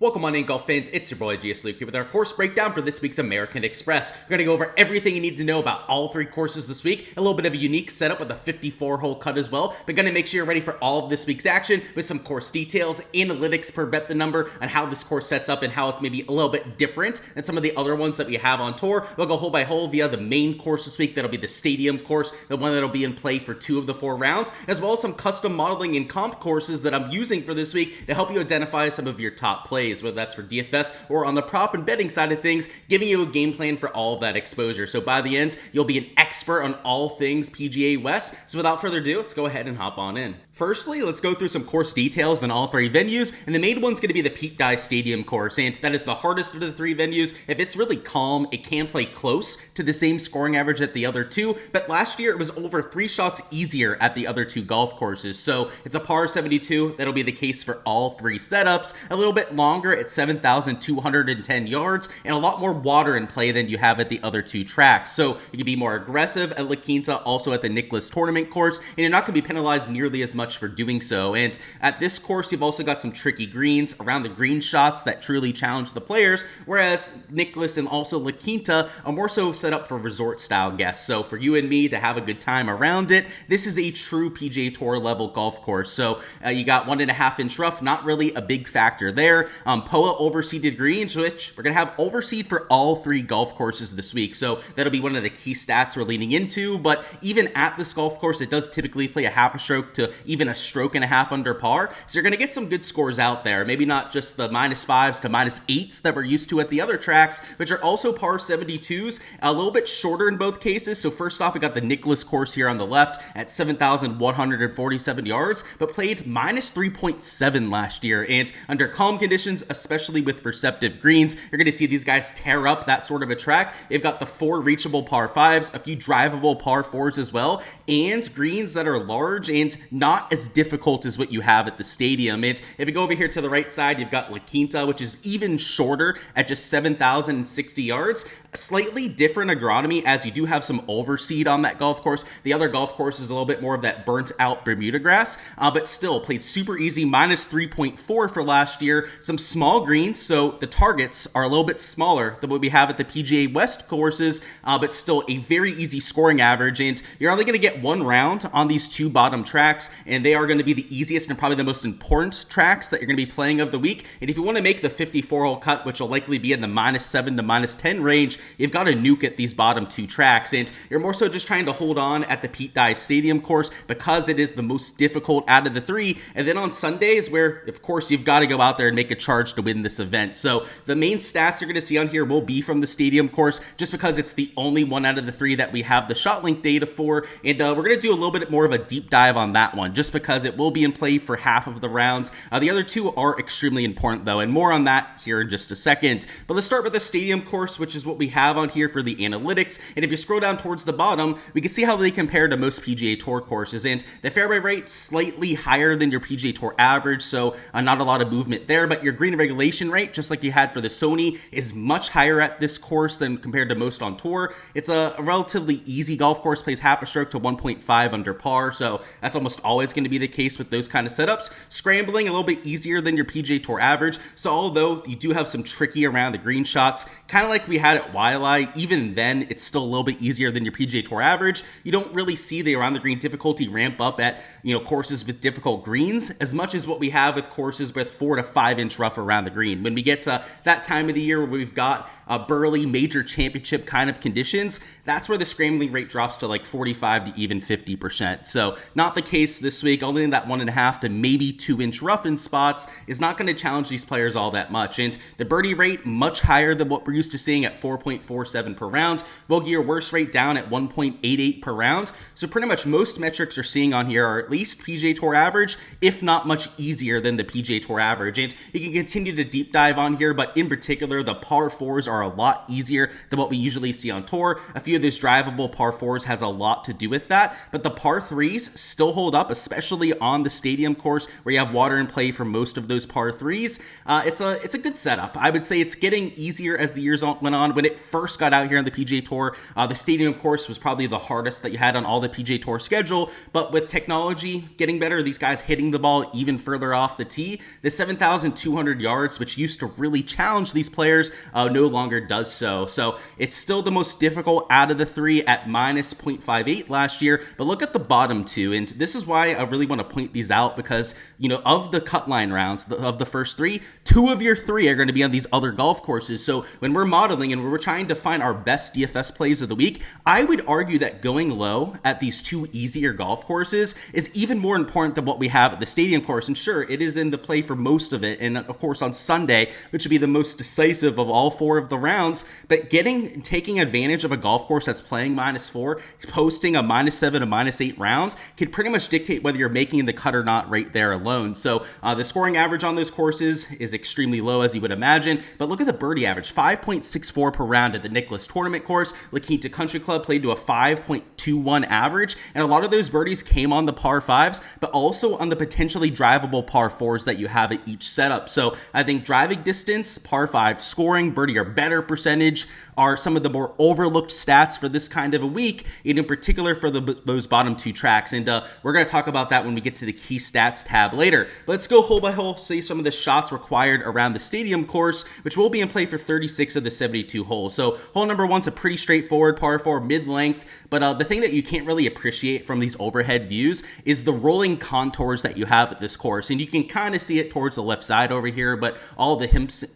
Welcome on in, golf fans. It's your boy Gsluke here with our course breakdown for this week's American Express. We're going to go over everything you need to know about all three courses this week. A little bit of a unique setup with a 54-hole cut as well. We're going to make sure you're ready for all of this week's action with some course details, analytics per bet the number, and how this course sets up and how it's maybe a little bit different than some of the other ones that we have on tour. We'll go hole by hole via the main course this week. That'll be the stadium course, the one that'll be in play for 2 of the 4 rounds, as well as some custom modeling and comp courses that I'm using for this week to help you identify some of your top plays, whether that's for DFS or on the prop and betting side of things, giving you a game plan for all of that exposure. So by the end, you'll be an expert on all things PGA West. So without further ado, let's go ahead and hop on in. Firstly, let's go through some course details on all 3 venues, and the main one's going to be the Pete Dye Stadium course, and that is the hardest of the 3 venues. If it's really calm, it can play close to the same scoring average at the other 2, but last year it was over 3 shots easier at the other 2 golf courses, so it's a par 72. That'll be the case for all 3 setups. A little bit longer at 7,210 yards, and a lot more water in play than you have at the other 2 tracks, so you can be more aggressive at La Quinta, also at the Nicklaus Tournament course, and you're not going to be penalized nearly as much for doing so. And at this course, you've also got some tricky greens around the green shots that truly challenge the players, whereas Nicklaus and also La Quinta are more so set up for resort style guests. So for you and me to have a good time around it, this is a true PGA Tour level golf course. So you got 1.5 inch rough, not really a big factor there. POA overseeded greens, which we're gonna have overseed for all 3 golf courses this week. So that'll be one of the key stats we're leaning into. But even at this golf course, it does typically play a half a stroke to even a stroke and a half under par. So you're going to get some good scores out there. Maybe not just the -5s to -8s that we're used to at the other tracks, which are also par 72s, a little bit shorter in both cases. So first off, we got the Nicklaus course here on the left at 7,147 yards, but played -3.7 last year. And under calm conditions, especially with receptive greens, you're going to see these guys tear up that sort of a track. They've got the 4 reachable par 5s, a few drivable par 4s as well, and greens that are large and not as difficult as what you have at the stadium. And if you go over here to the right side, you've got La Quinta, which is even shorter at just 7,060 yards. A slightly different agronomy, as you do have some overseed on that golf course. The other golf course is a little bit more of that burnt out Bermuda grass, but still played super easy, -3.4 for last year. Some small greens, so the targets are a little bit smaller than what we have at the PGA West courses, but still a very easy scoring average. And you're only going to get 1 round on these 2 bottom tracks, and they are going to be the easiest and probably the most important tracks that you're going to be playing of the week. And if you want to make the 54-hole cut, which will likely be in the -7 to -10 range, you've got to nuke at these bottom 2 tracks. And you're more so just trying to hold on at the Pete Dye Stadium course because it is the most difficult out of the 3. And then on Sundays, where of course you've got to go out there and make a charge to win this event. So the main stats you're going to see on here will be from the stadium course, just because it's the only one out of the 3 that we have the shot link data for. And we're going to do a little bit more of a deep dive on that one, just because it will be in play for half of the rounds. The other 2 are extremely important though, and more on that here in just a second. But let's start with the stadium course, which is what we have on here for the analytics. And if you scroll down towards the bottom, we can see how they compare to most PGA Tour courses. And the fairway rate slightly higher than your PGA Tour average, so not a lot of movement there. But your green regulation rate, just like you had for the Sony, is much higher at this course than compared to most on tour. It's a relatively easy golf course, plays half a stroke to 1.5 under par, so that's almost always going to be the case with those kind of setups. Scrambling a little bit easier than your PGA Tour average, so although you do have some tricky around the green shots, kind of like we had at Waialae, even then it's still a little bit easier than your PGA Tour average. You don't really see the around the green difficulty ramp up at, courses with difficult greens as much as what we have with courses with 4 to 5 inch rough around the green. When we get to that time of the year where we've got burly major championship kind of conditions, that's where the scrambling rate drops to like 45 to even 50%. So not the case this week. Only in that 1.5 to maybe 2 inch rough in spots is not going to challenge these players all that much. And the birdie rate much higher than what we're used to seeing at 4.47 per round. Bogey or worse rate down at 1.88 per round. So pretty much most metrics we're seeing on here are at least PGA Tour average, if not much easier than the PGA Tour average. And you can continue to deep dive on here, but in particular, the par 4s are a lot easier than what we usually see on tour. A few of those drivable par 4s has a lot to do with that, but the par 3s still hold up, especially on the stadium course where you have water in play for most of those par 3s. It's a good setup. I would say it's getting easier as the years went on. When it first got out here on the PGA Tour, the stadium course was probably the hardest that you had on all the PGA Tour schedule, but with technology getting better, these guys hitting the ball even further off the tee, the 7,200 200 yards, which used to really challenge these players, no longer does so. So it's still the most difficult out of the three at minus 0.58 last year. But look at the bottom two, and this is why I really want to point these out, because, you know, of the cut line rounds, of the first three, 2 of your 3 are going to be on these other golf courses. So when we're modeling and we're trying to find our best DFS plays of the week, I would argue that going low at these 2 easier golf courses is even more important than what we have at the stadium course. And sure, it is in the play for most of it, and of course on Sunday, which would be the most decisive of all 4 of the rounds. But taking advantage of a golf course that's playing -4, posting a -7 to -8 rounds can pretty much dictate whether you're making the cut or not right there alone. So the scoring average on those courses is extremely low, as you would imagine. But look at the birdie average, 5.64 per round at the Nicklaus Tournament course. La Quinta Country Club played to a 5.21 average, and a lot of those birdies came on the par 5s, but also on the potentially drivable par 4s that you have at each setup. So I think driving distance, par 5 scoring, birdie or better percentage are some of the more overlooked stats for this kind of a week, and in particular for those bottom 2 tracks. And we're going to talk about that when we get to the key stats tab later. But let's go hole by hole, see some of the shots required around the stadium course, which will be in play for 36 of the 72 holes. So hole number 1's a pretty straightforward par 4 mid-length, but the thing that you can't really appreciate from these overhead views is the rolling contours that you have at this course. And you can kind of see it towards the left side over here, but all the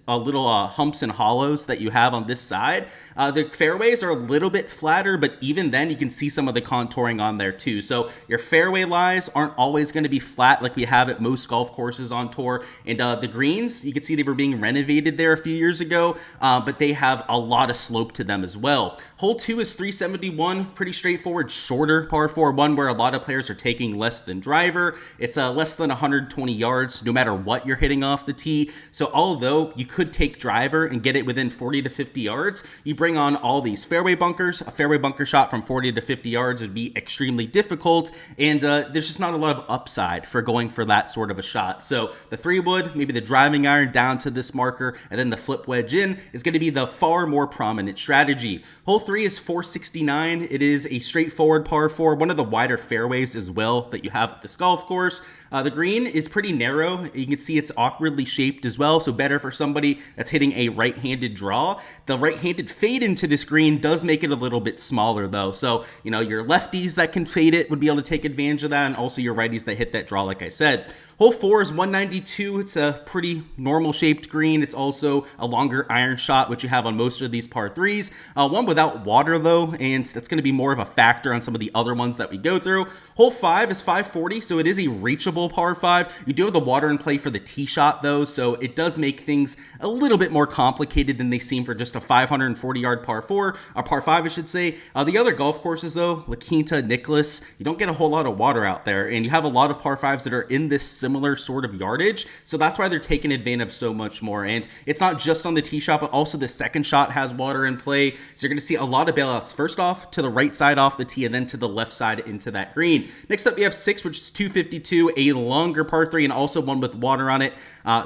little humps and hollows that you have on this side, the fairways are a little bit flatter, but even then you can see some of the contouring on there too. So your fairway lies aren't always going to be flat like we have at most golf courses on tour. And the greens, you can see they were being renovated there a few years ago, but they have a lot of slope to them as well. Hole 2 is 371, pretty straightforward, shorter par 4, one where a lot of players are taking less than driver. It's less than 120 yards no matter what you're hitting off the tee. So although you could take driver and get it within 40 to 50 yards, you bring on all these fairway bunkers. A fairway bunker shot from 40 to 50 yards would be extremely difficult, and there's just not a lot of upside for going for that sort of a shot. So the 3-wood, maybe the driving iron down to this marker, and then the flip wedge in is going to be the far more prominent strategy. Hole 3 is 469. It is a straightforward par 4, one of the wider fairways as well that you have at this golf course. The green is pretty narrow. You can see it's awkwardly shaped as well, so better for somebody that's hitting a right-handed draw. The right-handed fade into this green does make it a little bit smaller though, so you know, your lefties that can fade it would be able to take advantage of that, and also your righties that hit that draw like I said. Hole 4 is 192. It's a pretty normal shaped green. It's also a longer iron shot, which you have on most of these par 3s. One without water though, and that's going to be more of a factor on some of the other ones that we go through. Hole 5 is 540, so it is a reachable par 5. You do have the water in play for the tee shot though, so it does make things a little bit more complicated than they seem for just a 540-yard par 4, or par 5 I should say. The other golf courses though, La Quinta, Nicklaus, you don't get a whole lot of water out there, and you have a lot of par 5s that are in this similar sort of yardage, so that's why they're taking advantage of so much more. And it's not just on the tee shot, but also the second shot has water in play, so you're going to see a lot of bailouts, first off to the right side off the tee, and then to the left side into that green. Next up we have 6, which is 252, a longer par 3 and also one with water on it.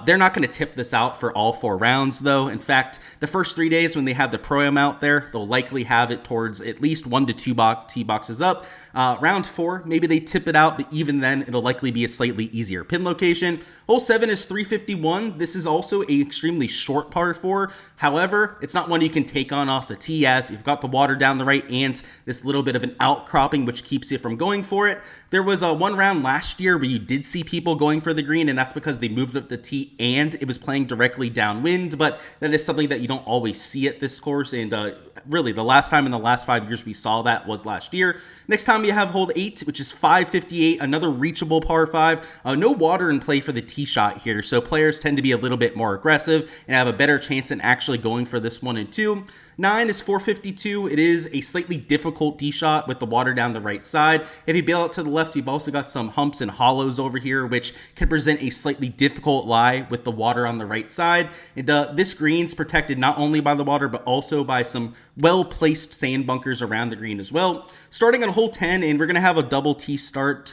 They're not going to tip this out for all 4 rounds though. In fact, the first 3 days when they have the Pro-Am out there, they'll likely have it towards at least 1 to 2 tee boxes up. Round 4, maybe they tip it out, but even then it'll likely be a slightly easier pin location. Hole 7 is 351. This is also a extremely short par 4. However, it's not one you can take on off the tee, as you've got the water down the right and this little bit of an outcropping which keeps you from going for it. There was one round last year where you did see people going for the green, and that's because they moved up the tee and it was playing directly downwind, but that is something that you don't always see at this course, and really the last time in the last 5 years we saw that was last year. Next time you have hole 8, which is 558, another reachable par 5. No water in play for the tee shot here, so players tend to be a little bit more aggressive and have a better chance in actually going for this 1 and 2. 9 is 452. It is a slightly difficult tee shot with the water down the right side. If you bail out to the left, you've also got some humps and hollows over here, which can present a slightly difficult lie with the water on the right side. And this green's protected not only by the water, but also by some well-placed sand bunkers around the green as well. Starting on hole 10, and we're going to have a double tee start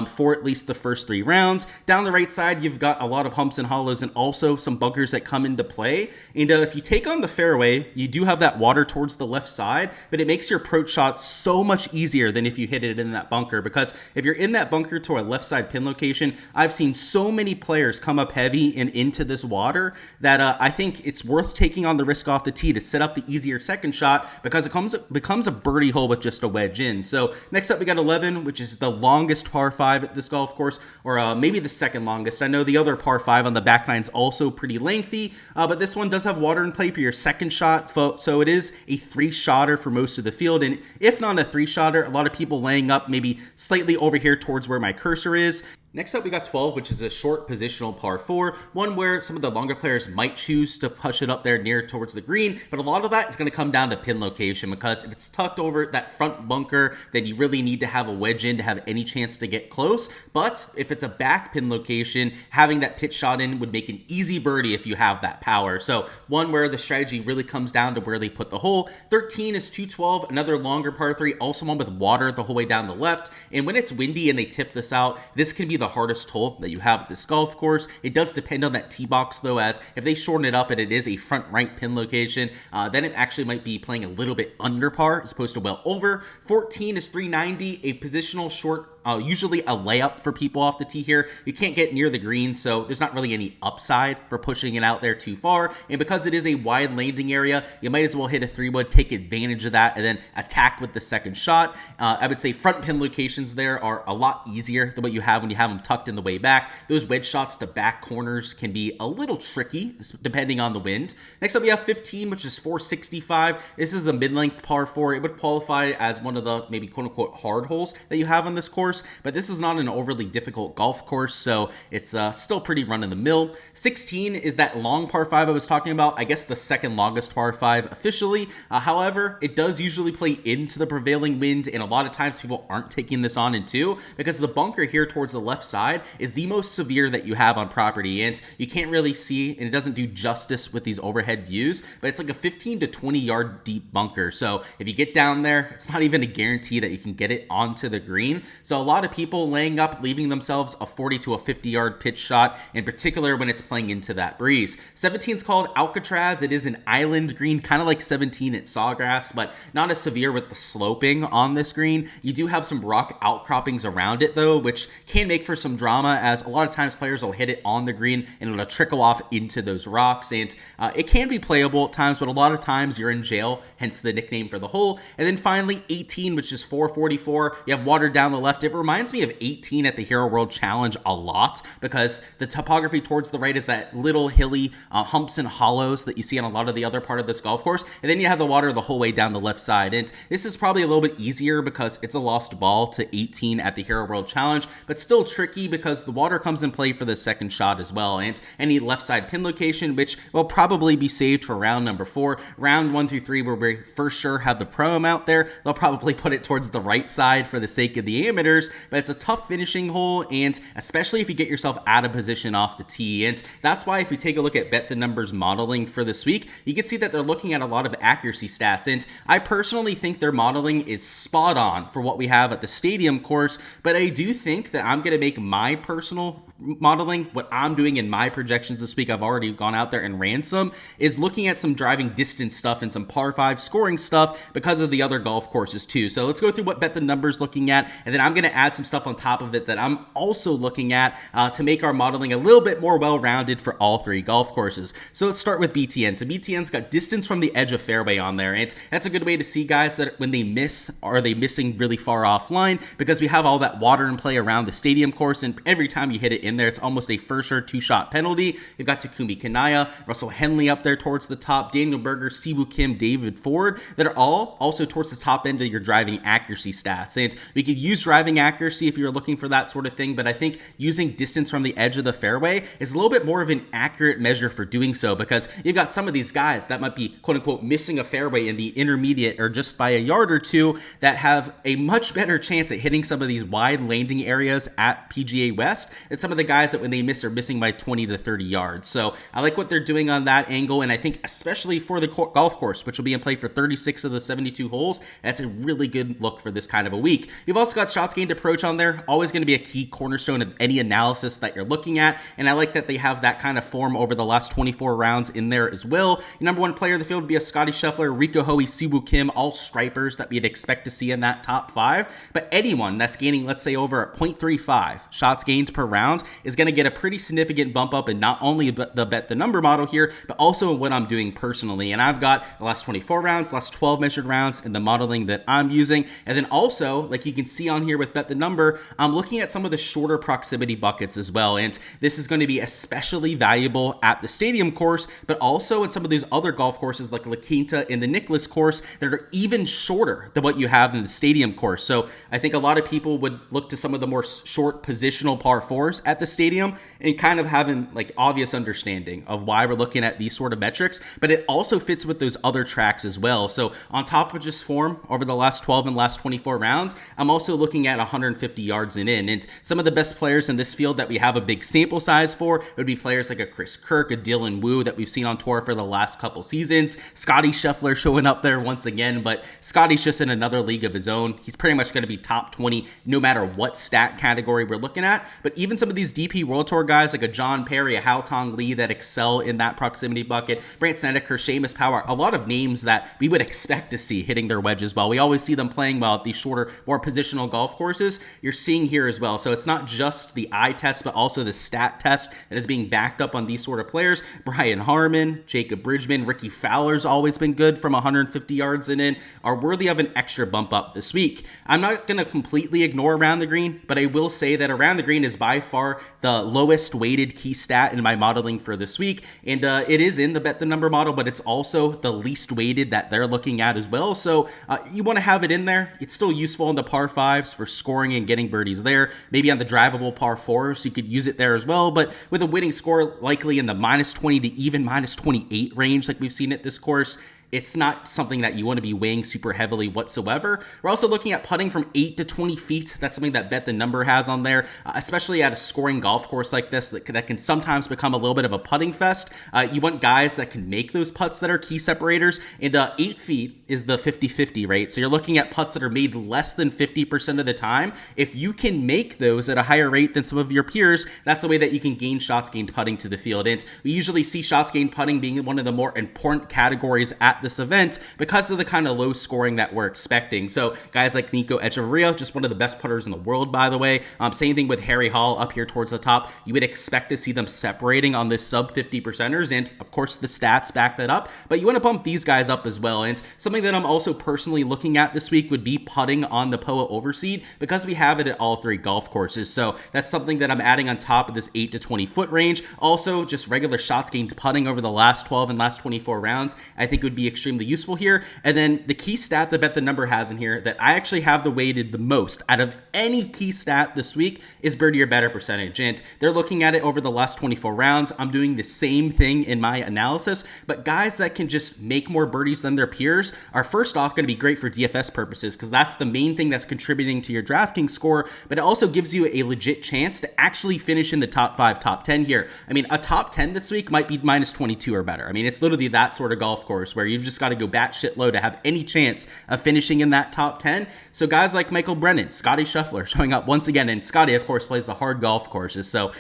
for at least the first 3 rounds. Down the right side, you've got a lot of humps and hollows and also some bunkers that come into play. And if you take on the fairway, you do have that that water towards the left side, but it makes your approach shot so much easier than if you hit it in that bunker, because if you're in that bunker to a left side pin location, I've seen so many players come up heavy and into this water that I think it's worth taking on the risk off the tee to set up the easier second shot, because it becomes a birdie hole with just a wedge in. So next up we got 11, which is the longest par 5 at this golf course, or maybe the second longest. I know the other par 5 on the back nine is also pretty lengthy, but this one does have water in play for your second shot, so it is a 3-shotter for most of the field. And if not a 3-shotter, a lot of people laying up maybe slightly over here towards where my cursor is. Next up, we got 12, which is a short positional par 4, one where some of the longer players might choose to push it up there near towards the green, but a lot of that is going to come down to pin location, because if it's tucked over that front bunker, then you really need to have a wedge in to have any chance to get close. But if it's a back pin location, having that pitch shot in would make an easy birdie if you have that power. So one where the strategy really comes down to where they put the hole. 13 is 212, another longer par 3, also one with water the whole way down the left. And when it's windy and they tip this out, this can be the hardest hole that you have at this golf course. It does depend on that tee box though, as if they shorten it up and it is a front right pin location, then it actually might be playing a little bit under par as opposed to well over. 14 is 390, a positional short, usually a layup for people off the tee here. You can't get near the green, so there's not really any upside for pushing it out there too far. And because it is a wide landing area, you might as well hit a 3-wood, take advantage of that, and then attack with the second shot. I would say front pin locations there are a lot easier than what you have when you have them tucked in the way back. Those wedge shots to back corners can be a little tricky depending on the wind. Next up, we have 15, which is 465. This is a mid-length par 4. It would qualify as one of the maybe quote-unquote hard holes that you have on this course, but this is not an overly difficult golf course, so it's still pretty run-of-the-mill. 16 is that long par 5 I was talking about, I guess the second longest par 5 officially. However, it does usually play into the prevailing wind, and a lot of times people aren't taking this on in 2, because the bunker here towards the left side is the most severe that you have on property, and you can't really see, and it doesn't do justice with these overhead views, but it's like a 15 to 20 yard deep bunker. So if you get down there, it's not even a guarantee that you can get it onto the green. So a lot of people laying up, leaving themselves a 40 to a 50 yard pitch shot, in particular when it's playing into that breeze. 17 is called Alcatraz. It is an island green, kind of like 17 at Sawgrass, but not as severe with the sloping on this green. You do have some rock outcroppings around it though, which can make for some drama, as a lot of times players will hit it on the green and it'll trickle off into those rocks, and it can be playable at times, but a lot of times you're in jail, hence the nickname for the hole. And then finally 18, which is 444. You have water down the left. It reminds me of 18 at the Hero World Challenge a lot, because the topography towards the right is that little hilly humps and hollows that you see on a lot of the other part of this golf course, and then you have the water the whole way down the left side. And this is probably a little bit easier because it's a lost ball to 18 at the Hero World Challenge, but still tricky because the water comes in play for the second shot as well, and any left side pin location, which will probably be saved for round number 4. Round 1 through 3, where we for sure have the pro out there, they'll probably put it towards the right side for the sake of the amateurs, but it's a tough finishing hole, and especially if you get yourself out of position off the tee. And that's why if we take a look at Bet the Numbers modeling for this week, you can see that they're looking at a lot of accuracy stats, and I personally think their modeling is spot on for what we have at the stadium course, but I do think that I'm going to make my personal modeling, what I'm doing in my projections this week, I've already gone out there and ran some, is looking at some driving distance stuff and some par 5 scoring stuff because of the other golf courses too. So let's go through what Bet the Numbers looking at, and then I'm going to add some stuff on top of it that I'm also looking at to make our modeling a little bit more well-rounded for all 3 golf courses. So let's start with BTN. So BTN's got distance from the edge of fairway on there, and that's a good way to see, guys, that when they miss, are they missing really far offline, because we have all that water in play around the stadium course, and every time you hit it in there, it's almost a for sure 2-shot penalty. You've got Takumi Kanaya, Russell Henley up there towards the top, Daniel Berger, Siwoo Kim, David Ford, that are all also towards the top end of your driving accuracy stats. And we could use driving accuracy if you're looking for that sort of thing, but I think using distance from the edge of the fairway is a little bit more of an accurate measure for doing so, because you've got some of these guys that might be quote unquote missing a fairway in the intermediate or just by a yard or two that have a much better chance at hitting some of these wide landing areas at PGA West than some of the guys that when they miss are missing by 20 to 30 yards. So I like what they're doing on that angle, and I think especially for the golf course, which will be in play for 36 of the 72 holes, that's a really good look for this kind of a week. You've also got shots gained gained approach on there, always going to be a key cornerstone of any analysis that you're looking at, and I like that they have that kind of form over the last 24 rounds in there as well. Your number one player in the field would be a Scotty Scheffler, Rico Hoey, Siwoo Kim, all stripers that we'd expect to see in that top 5, but anyone that's gaining, let's say, over 0.35 shots gained per round is going to get a pretty significant bump up in not only the bet the number model here, but also what I'm doing personally. And I've got the last 24 rounds, last 12 measured rounds in the modeling that I'm using. And then also, like you can see on here with bet the number, I'm looking at some of the shorter proximity buckets as well. And this is going to be especially valuable at the stadium course, but also in some of these other golf courses like La Quinta and the Nicklaus course that are even shorter than what you have in the stadium course. So I think a lot of people would look to some of the more short positional par 4s at the stadium and kind of having like obvious understanding of why we're looking at these sort of metrics, but it also fits with those other tracks as well. So on top of just form over the last 12 and last 24 rounds, I'm also looking at 150 yards and in. And some of the best players in this field that we have a big sample size for would be players like a Chris Kirk, a Dylan Wu that we've seen on tour for the last couple seasons. Scotty Scheffler showing up there once again, but Scotty's just in another league of his own. He's pretty much going to be top 20 no matter what stat category we're looking at. But even some of these DP World Tour guys like a John Perry, a Hao Tong Lee that excel in that proximity bucket, Brant Snedeker, Seamus Power, a lot of names that we would expect to see hitting their wedges well. We always see them playing well at these shorter, more positional golf courses. You're seeing here as well. So it's not just the eye test, but also the stat test that is being backed up on these sort of players. Brian Harmon, Jacob Bridgman, Ricky Fowler's always been good from 150 yards and in, are worthy of an extra bump up this week. I'm not going to completely ignore around the green, but I will say that around the green is by far the lowest weighted key stat in my modeling for this week. And it is in the bet the number model, but it's also the least weighted that they're looking at as well. So you want to have it in there. It's still useful in the par 5s for scoring and getting birdies there. Maybe on the drivable par 4s, you could use it there as well. But with a winning score likely in the minus 20 to even minus 28 range, like we've seen at this course, it's not something that you want to be weighing super heavily whatsoever. We're also looking at putting from 8 to 20 feet. That's something that Bet the Number has on there, especially at a scoring golf course like this that can sometimes become a little bit of a putting fest. You want guys that can make those putts that are key separators, and 8 feet is the 50-50 rate. So you're looking at putts that are made less than 50% of the time. If you can make those at a higher rate than some of your peers, that's the way that you can gain shots gained putting to the field. And we usually see shots gained putting being one of the more important categories at this event because of the kind of low scoring that we're expecting. So guys like Nico Echeverria, just one of the best putters in the world, by the way. Same thing with Harry Hall up here towards the top. You would expect to see them separating on this sub 50 percenters, and of course the stats back that up, but you want to bump these guys up as well. And something that I'm also personally looking at this week would be putting on the POA Overseed, because we have it at all 3 golf courses. So that's something that I'm adding on top of this 8 to 20 foot range. Also, just regular shots gained putting over the last 12 and last 24 rounds, I think would be extremely useful here. And then the key stat that Bet the Number has in here that I actually have the weighted the most out of any key stat this week is birdie or better percentage. And they're looking at it over the last 24 rounds. I'm doing the same thing in my analysis, but guys that can just make more birdies than their peers are first off going to be great for DFS purposes, because that's the main thing that's contributing to your DraftKings score, but it also gives you a legit chance to actually finish in the top 5, top 10 here. I mean, a top 10 this week might be minus 22 or better. I mean, it's literally that sort of golf course where you've just got to go batshit low to have any chance of finishing in that top 10. So guys like Michael Brennan, Scotty Scheffler showing up once again, and Scotty, of course, plays the hard golf courses. So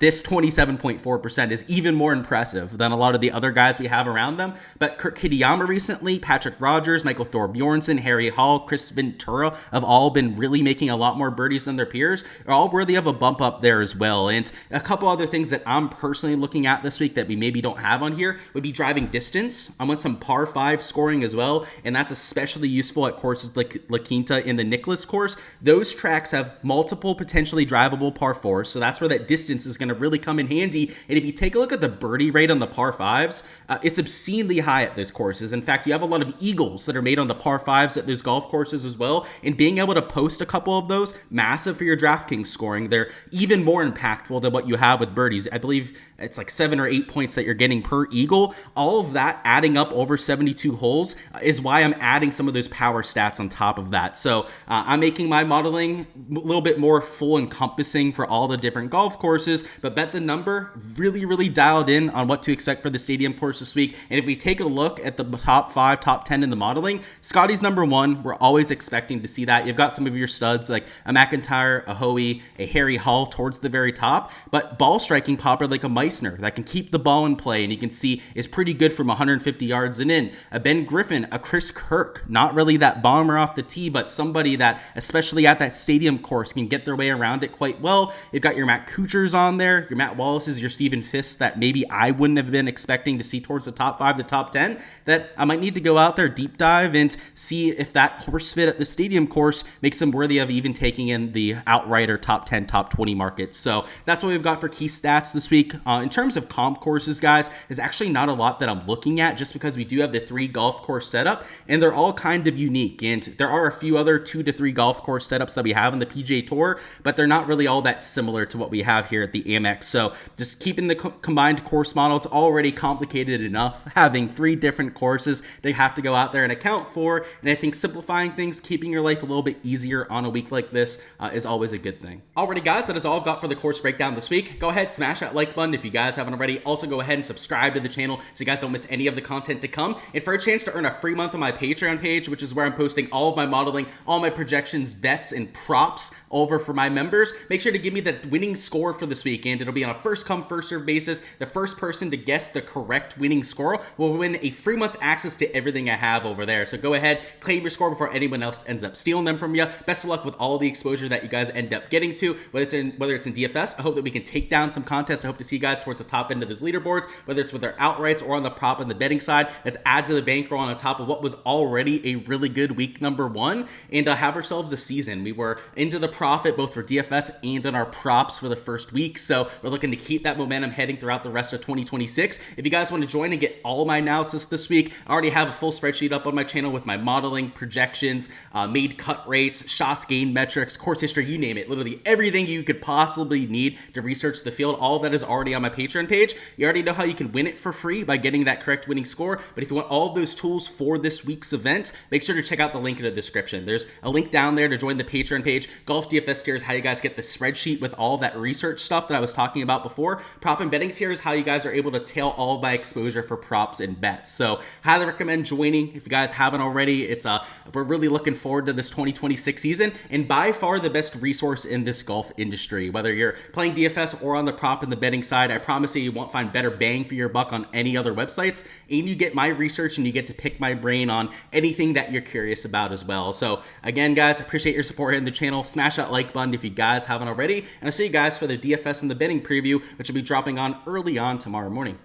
this 27.4% is even more impressive than a lot of the other guys we have around them. But Kurt Kitayama recently, Patrick Rogers, Michael Thorbjornsen, Harry Hall, Chris Ventura have all been really making a lot more birdies than their peers, are all worthy of a bump up there as well. And a couple other things that I'm personally looking at this week that we maybe don't have on here would be driving distance. I want some par 5 scoring as well, and that's especially useful at courses like La Quinta in the Nicklaus course. Those tracks have multiple potentially drivable par 4s, so that's where that distance is going to really come in handy. And if you take a look at the birdie rate on the par 5s, it's obscenely high at those courses. In fact, you have a lot of eagles that are made on the par 5s at those golf courses as well, and being able to post a couple of those, massive for your DraftKings scoring. They're even more impactful than what you have with birdies. I believe it's like 7 or 8 points that you're getting per eagle. All of that adding up over 72 holes is why I'm adding some of those power stats on top of that. So I'm making my modeling a little bit more full encompassing for all the different golf courses, but bet the number really dialed in on what to expect for the stadium course this week. And if we take a look at the top 5, top 10 in the modeling, Scotty's number 1. We're always expecting to see that. You've got some of your studs like a McIntyre, a Hoey, a Harry Hall towards the very top, but ball striking popper like a Meissner that can keep the ball in play and you can see is pretty good from 150 yards and in. A Ben Griffin, a Chris Kirk, not really that bomber off the tee, but somebody that, especially at that stadium course, can get their way around it quite well. You've got your Matt Kuchars on there, your Matt Wallace's, your Stephen Fists that maybe I wouldn't have been expecting to see towards the top 5, the top 10, that I might need to go out there, deep dive, and see if that course fit at the stadium course makes them worthy of even taking in the outright or top 10, top 20 markets. So that's what we've got for key stats this week. In terms of comp courses, guys, there's actually not a lot that I'm looking at just because we do have the 3 golf course setup and they're all kind of unique. And there are a few other 2 to 3 golf course setups that we have in the PGA Tour, but they're not really all that similar to what we have here at the AMEX. So just keeping the combined course model, it's already complicated enough having 3 different courses they have to go out there and account for. And I think simplifying things, keeping your life a little bit easier on a week like this is always a good thing. Alrighty guys, that is all I've got for the course breakdown this week. Go ahead, smash that like button if you guys haven't already. Also go ahead and subscribe to the channel so you guys don't miss any of the content to come. And for a chance to earn a free month on my Patreon page, which is where I'm posting all of my modeling, all my projections, bets, and props over for my members, make sure to give me the winning score for this weekend. It'll be on a first come, first serve basis. The first person to guess the correct winning score will win a free month access to everything I have over there. So go ahead, claim your score before anyone else ends up stealing them from you. Best of luck with all the exposure that you guys end up getting to, whether it's in DFS. I hope that we can take down some contests. I hope to see you guys towards the top end of those leaderboards, whether it's with our outrights or on the prop and the betting side. Let's add to the bankroll on top of what was already a really good week number 1 and have ourselves a season. We were into the profit both for DFS and on our props for the first week, so we're looking to keep that momentum heading throughout the rest of 2026. If you guys want to join and get all my analysis this week, I already have a full spreadsheet up on my channel with my modeling, projections, made cut rates, shots gained metrics, course history, you name it. Literally everything you could possibly need to research the field. All of that is already on my Patreon page. You already know how you can win it for free by getting that correct winning score, but if you want all of those tools for this week's event, make sure to check out the link in the description. There's a link down there to join the Patreon page. Golf DFS tier is how you guys get the spreadsheet with all that research stuff that I was talking about before. Prop and betting tier is how you guys are able to tail all of my exposure for props and bets. So highly recommend joining if you guys haven't already. It's we're really looking forward to this 2026 season, and by far the best resource in this golf industry. Whether you're playing DFS or on the prop and the betting side, I promise you won't find better bang for your buck on any other websites, and you get my research and you get to pick my brain on anything that you're curious about as well. So again guys, appreciate your support in the channel. Smash that like button if you guys haven't already, and I'll see you guys for the DFS and the betting preview, which will be dropping on early on tomorrow morning.